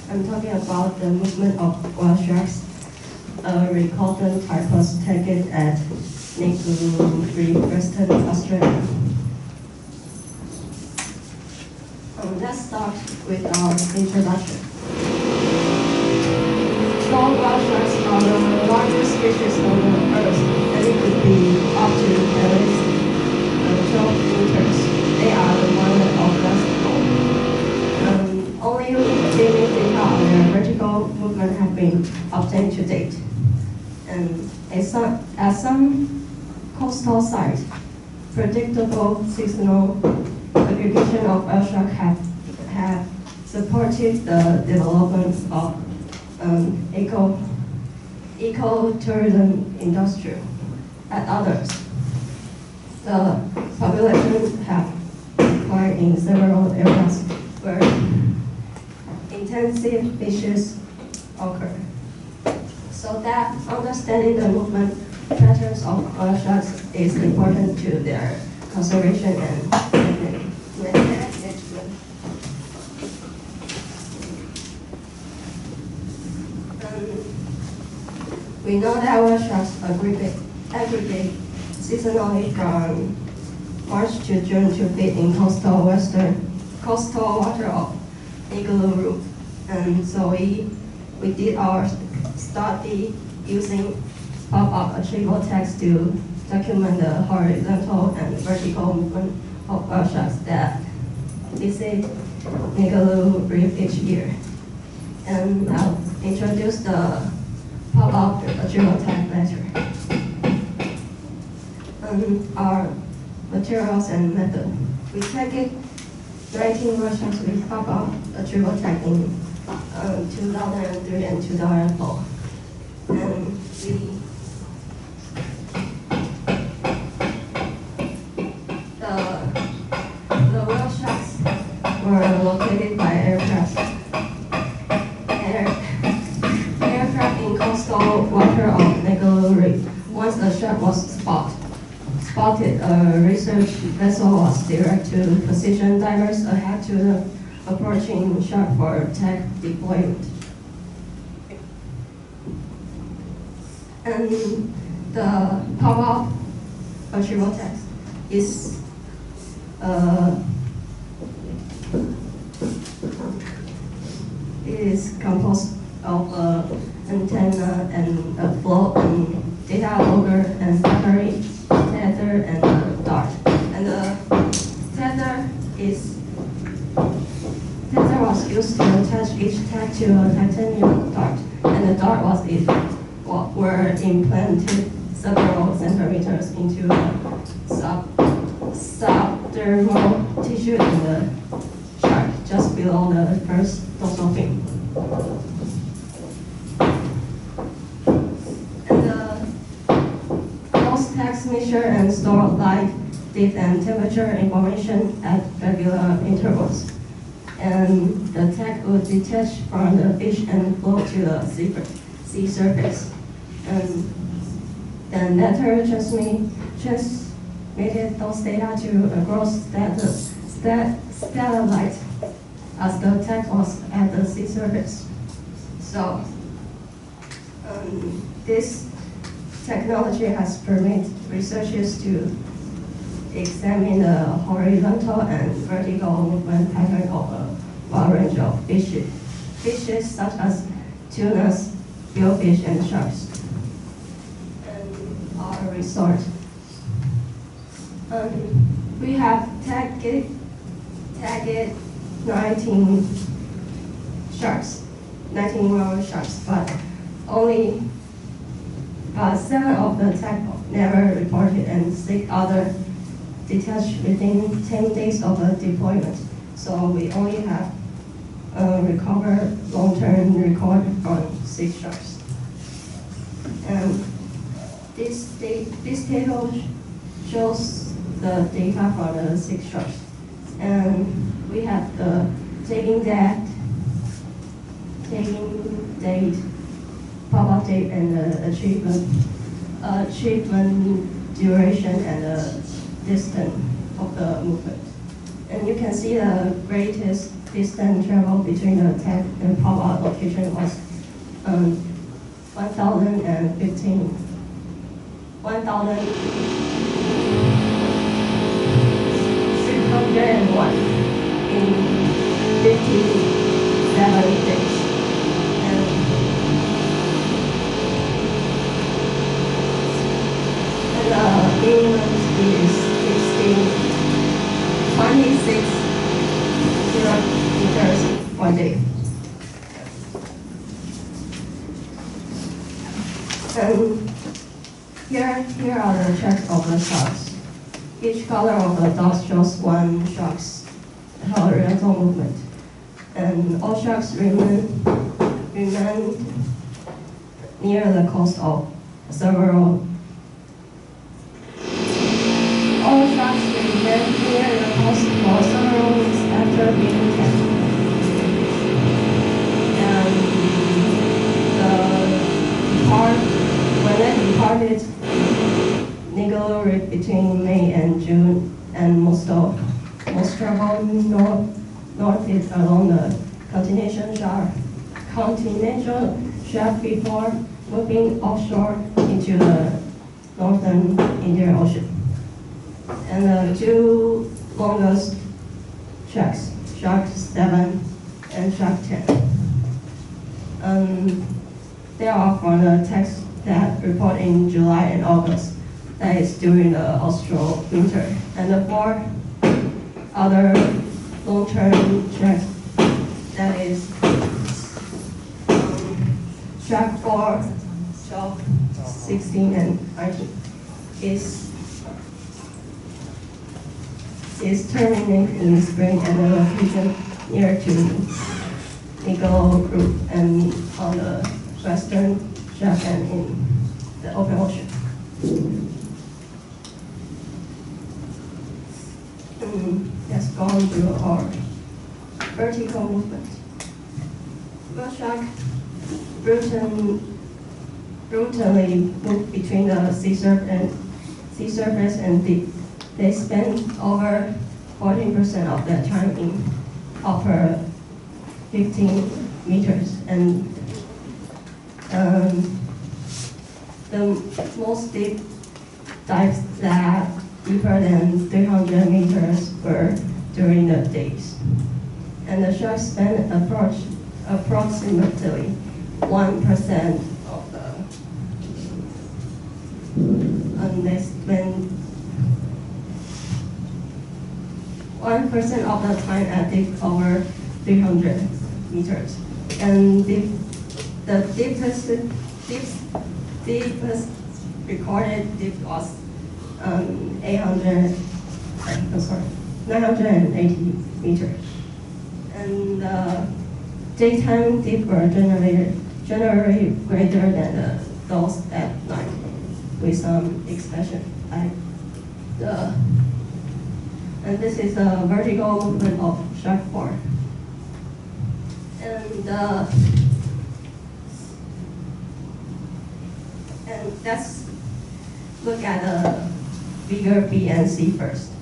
I'm talking about the movement of whale sharks. Rhincodon typus tagged at Ningaloo Reef, Western Australia. Let's start with our introduction. Small whale sharks are the largest species on the Earth, and it could be up to at least 12 meters. They are the one of basketball. Only limited data on their vertical movement have been obtained to date. And at some coastal sites, predictable seasonal aggregation of whale sharks have supported the development of ecotourism industry. At others, the population have declined in several areas where intensive fishes occur. So that understanding the movement patterns of whale sharks is important to their conservation and management. We know that whale sharks aggregate seasonally from March to June to feed in coastal water of Ningaloo Reef. And so we did our study using pop-up retrieval tags to document the horizontal and vertical movement of whale sharks that visit Ningaloo Reef each year. And I'll introduce the pop-up retrieval tag later. Our materials and method. We tagged 19 whale sharks with pop-up retrieval tag in 2003 and 2004. And the whale sharks were located by aircraft in coastal water of Ningaloo Reef. Once the shark was spotted, a research vessel was directed to position divers ahead to the approaching shark for tag deployment. And the pop-up retrieval tag is composed of antenna and a float and data logger and battery, tether and a dart. And the tether was used to attach each tag to a titanium dart, and the dart were implanted several centimeters into the subdermal tissue in the shark, just below the first dorsal fin. Tags measure and store light, depth, and temperature information at regular intervals. And the tag would detach from the fish and float to the sea surface. And then later transmitted those data to a gross satellite as the tag was at the sea surface. So this technology has permitted researchers to examine the horizontal and vertical movement pattern of a wide range of fishes such as tunas, billfish, and sharks. And our resort. We have tagged 19 whale sharks, but only 7 of the tags never reported, and 6 other detached within 10 days of the deployment. So we only have recovered long-term record on 6 sharks. And this table shows the data for the 6 sharks. And we have the tagging date, pop-up date, and the achievement duration, and the distance of the movement. And you can see the greatest distance travel between the tag and pop-out location was 1,015 1,301 in 57 days. And inland is 26 kilometers per day. And here are the tracks of the sharks. Each color of the dot shows one shark's horizontal movement. And all sharks remain near the coast of several. All sharks remain near the coast for several weeks after being tagged. And when they departed Ningaloo Reef between May and June, and most travel northeast along the continental shelf before moving offshore into the northern Indian Ocean. And the two longest tracks, Shark 7 and Shark 10. They are from the text that report in July and August, that is during the austral winter. And the four other long-term tracks, that is Shark 4, 12, 16, and 19, is terminated in spring and the location near to Ningaloo Reef and on the western shelf and in the open ocean. Let's go on to our vertical movement. The shark brutally move between the sea surface and deep. They spend over 14% of their time in upper 15 meters, and the most deep dives that deeper than 300 meters were during the days. And the sharks spend approximately 1% of they spend 1% of the time at depth over 300 meters. And the deepest recorded depth was 980 meters. And daytime depth were generally greater than those at night, with some exception. And this is the vertical movement of shark 4. And let's look at the figure B and C first.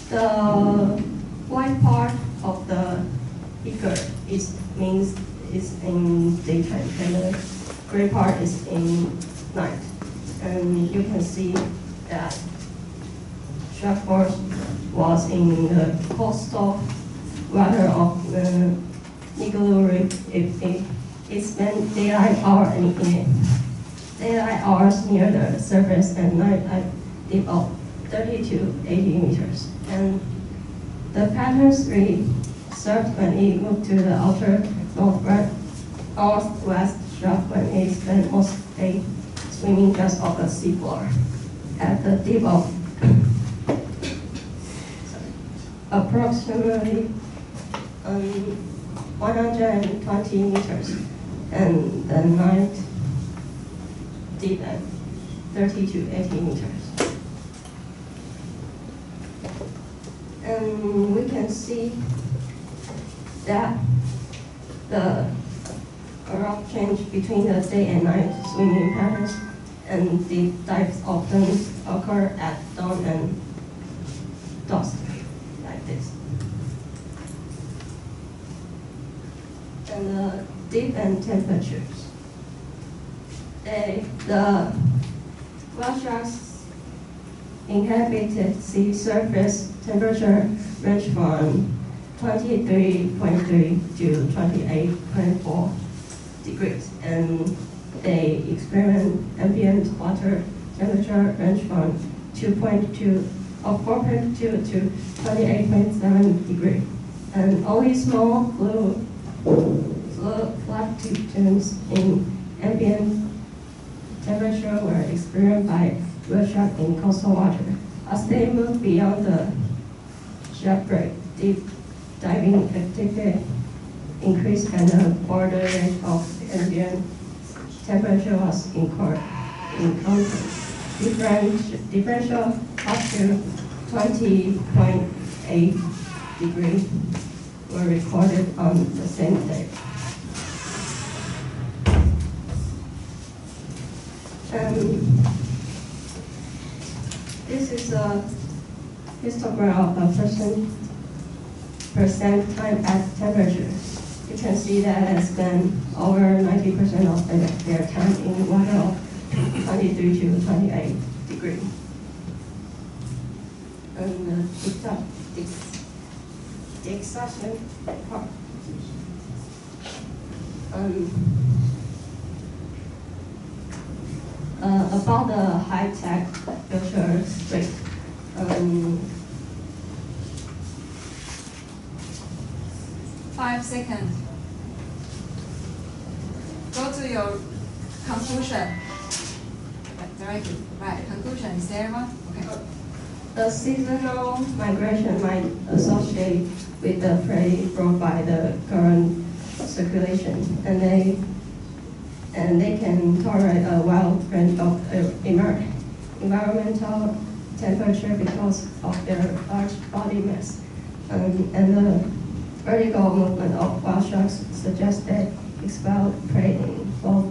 The white part of the figure is in daytime, and the gray part is in night. And you can see that shark force was in the coastal water of the Ningaloo Reef. It spent daylight hours near the surface and night at depth of 30 to 80 meters. And the patterns reserved when it moved to the outer northwest shelf when it spent most day swimming just off the seafloor at the depth of approximately 120 meters, and the night deep at 30 to 80 meters. And we can see that the eruption change between the day and night swimming patterns, and deep dives often occur at dawn and dusk, like this. And deep and temperatures. The whale sharks inhabited sea surface temperature range from 23.3 to 28.4 degrees, and they experience ambient water temperature range from 4.2 to 28.7 degrees, and only small blue fluctuations in ambient temperature were experienced by whale sharks in coastal water. As they move beyond the shipwreck, deep diving activity increased and the border rate of ambient temperature was encountered. Differential up to 20.8 degrees were recorded on the same day. This is a histogram of a percent time at temperature. You can see that they spend over 90% of their time in water of 23 to 28 degrees. And the exhaustion part. About the high-tech filter rate. 5 seconds. Go to your conclusion. Very good. Right, conclusion. Is there one? Okay. The seasonal migration might associate with the prey brought by the current circulation, and they can tolerate a wide range of environmental temperature because of their large body mass. And the vertical movement of whale sharks suggests they expel prey in both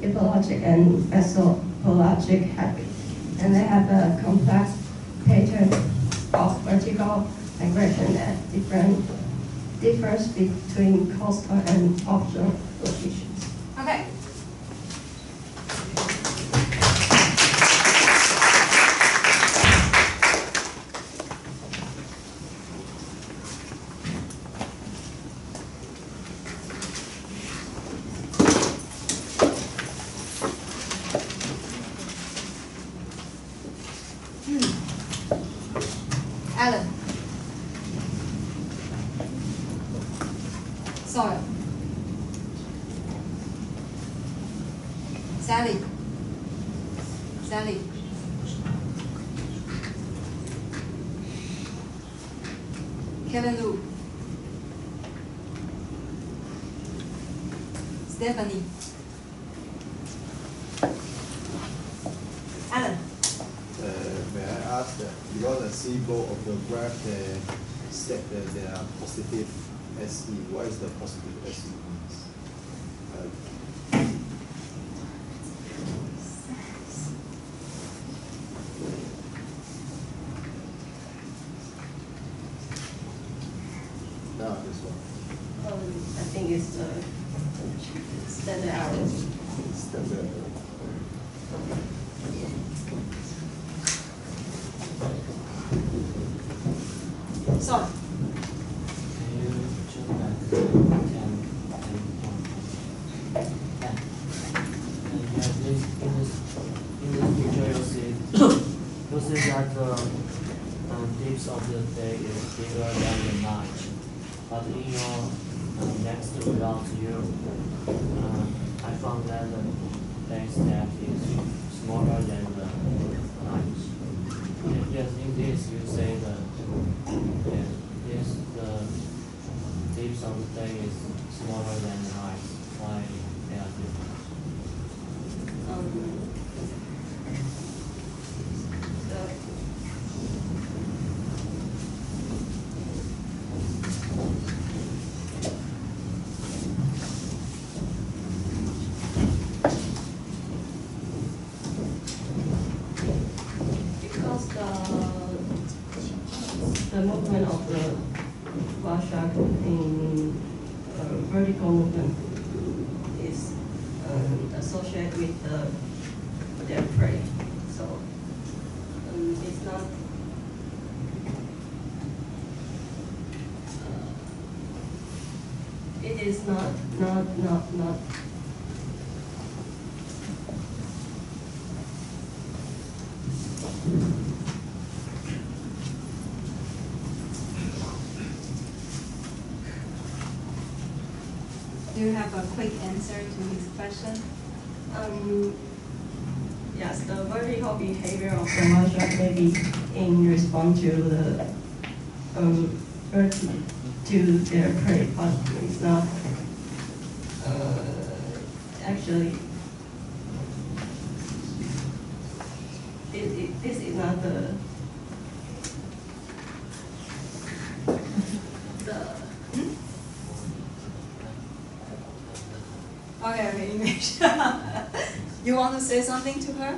ecologic and mesopelagic habits. And they have a complex pattern of vertical migration that differs between coastal and offshore locations. Okay. Alan. Soil. Sally. Kevin Lu. Stephanie. Alan. May I ask that because I see both of the graph state that they are positive SE. What is the positive SE means? No, this one. I think it's the standard arrow. Standard. Sorry. Can you check that 10? In this picture you'll see that the dips of the day is bigger than the night. But in your next result, I found that the day's depth is smaller than the night. Yes, in this you say that the dips of the day is smaller than the night. Why they are different? in vertical movement is associated with their prey. So it's not. It is not. Do you have a quick answer to his question? Yes, the vertical behavior of the mud shark may be in response to the to their prey, but it's not actually. This is not the Okay, English. You want to say something to her?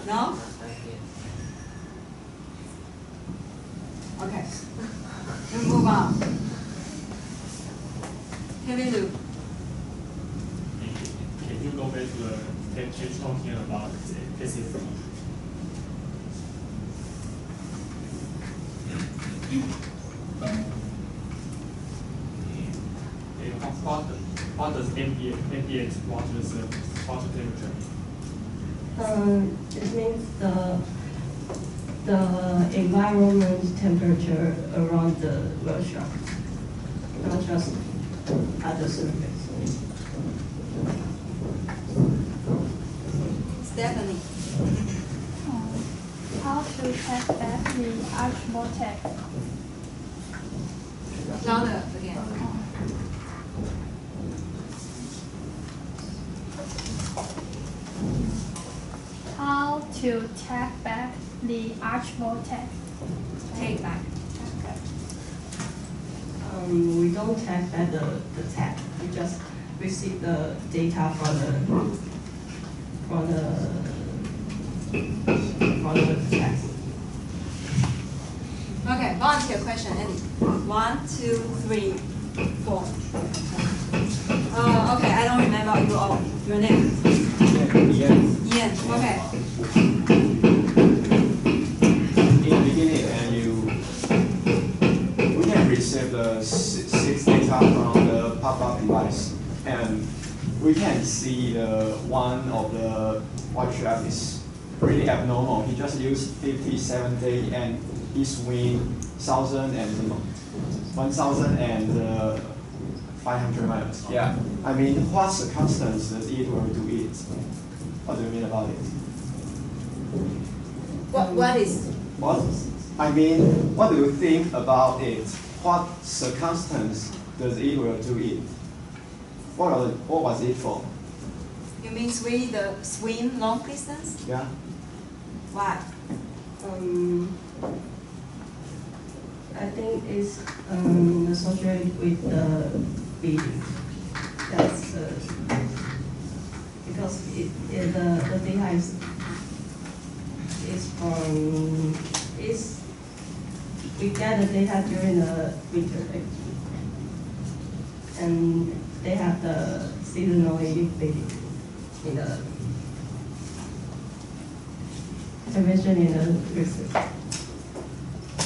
No? Okay. We move on. Heavy loop. Can you go back to the text talking about specifically? What does ambient water temperature mean? It means the environment temperature around the whale shark, not just at the surface. Stephanie. How to take back the archable tag? Louder again. How to take back the archable tag? Take back. We don't tag back the tag. We just receive the data from the text. Okay, volunteer question, Eddie. 1, 2, 3, 4. Okay, I don't remember you all. Your name? Ian. Ian, okay. In the beginning, we can receive the six data from the pop-up device, and we can see the one of the white shark is really abnormal. He just used 57 days and he swim 1,500 miles. Yeah. I mean, what circumstance does it will do it? What do you mean about it? What is? What? I mean, what do you think about it? What circumstance does it will do it? What was it for? You mean swim long distance? Yeah. Why? I think it's associated with the feeding. That's because the data is we get the data during the winter, and they have the seasonally feeding in the intervention in the research.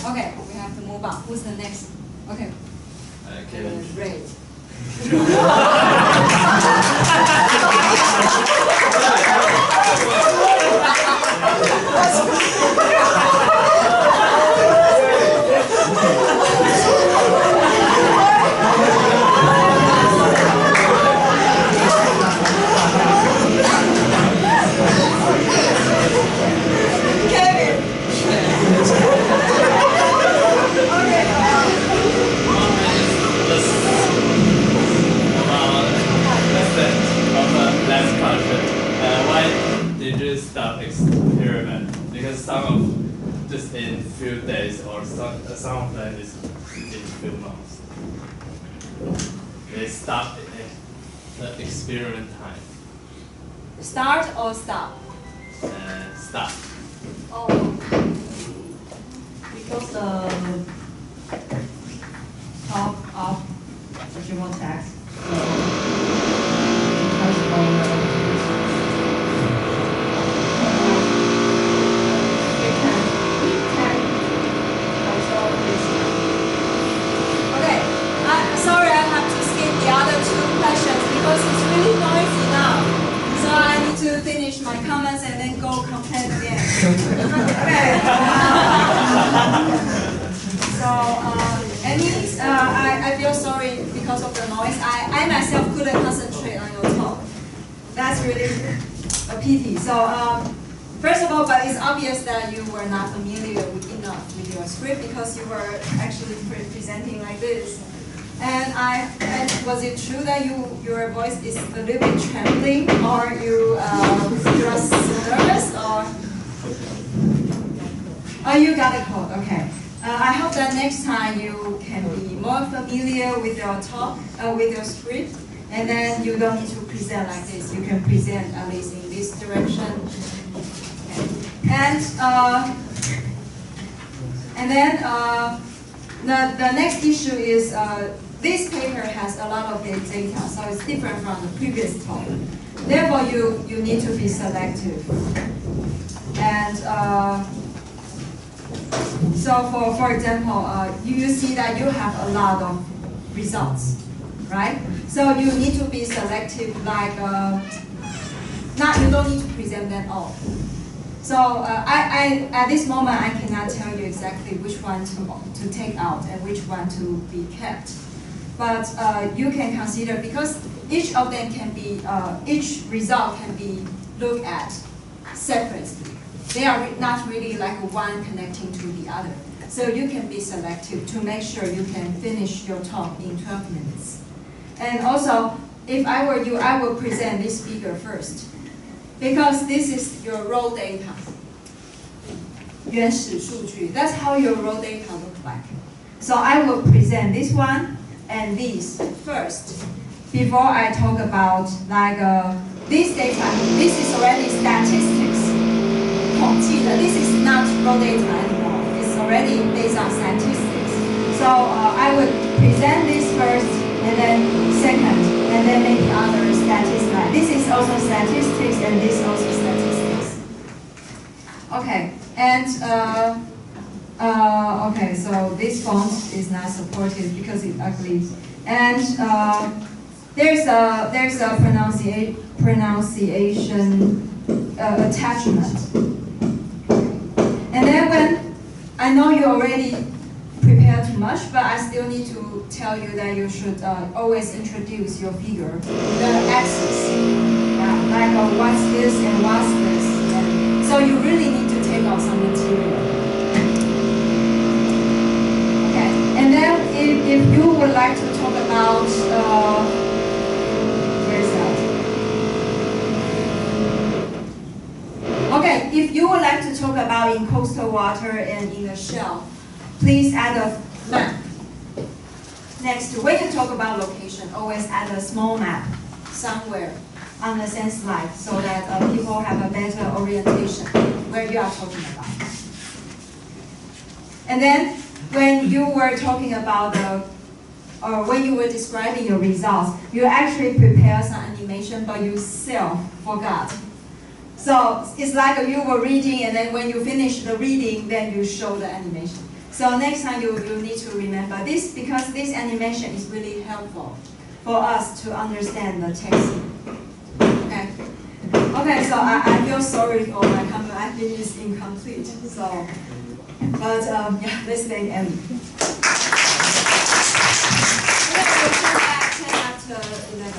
Okay, we have to move on. Who's the next? Okay. Kevin. Ray. Because some of just in few days or some of them is in few months. They stop the experiment time. Start or stop? Stop. Oh, because top of the general text. So, first of all, we can control this. Okay, sorry, I have to skip the other two questions because it's really noisy now. So I need to finish my comments and then go complain again. Okay. I feel sorry because of the noise. I myself couldn't concentrate on your talk. That's really a pity. So first of all, but it's obvious that you were not familiar enough with your script because you were actually presenting like this. And was it true that your voice is a little bit trembling, or you just nervous, or? Oh, you got a cold. Okay. I hope that next time you can be more familiar with your talk, with your script, and then you don't need to present like this. You can present at least in this direction. Okay. And then the next issue is this paper has a lot of data, so it's different from the previous talk. Therefore, you need to be selective. And so for example, you see that you have a lot of results, right? So you need to be selective, like, you don't need to present them all. So at this moment, I cannot tell you exactly which one to take out and which one to be kept. But you can consider, because each of them can be, each result can be looked at separately. They are not really like one connecting to the other. So you can be selective to make sure you can finish your talk in 12 minutes. And also, if I were you, I would present this figure first, because this is your raw data. 原始数据. That's how your raw data look like. So I will present this one and this first, before I talk about like this data. This is already statistics. 统计的. This is not raw data anymore. It's already based on statistics. So I would present this first, and then second, and then maybe other statistics. This is also statistics, and this also statistics. Okay, and okay, so this font is not supported because it's ugly, and there's a pronunciation attachment. And then when I know you already prepared too much, but I still need to tell you that you should always introduce your figure, the axis, like what's this and what's this. And so you really need to take out some material. Okay, and then if you would like to talk about, where's that? Okay, if you would like to talk about in coastal water and in the shell, please add a map. Next, when you talk about location, always add a small map somewhere on the same slide so that people have a better orientation where you are talking about. And then, when you were talking about or when you were describing your results, you actually prepare some animation, but you self forgot. So it's like you were reading, and then when you finish the reading, then you show the animation. So next time you need to remember this, because this animation is really helpful for us to understand the text. Okay. Okay, so I feel sorry for my comment. I think it's incomplete. So, but yeah, listening and. Okay, we'll come back 10 after 11.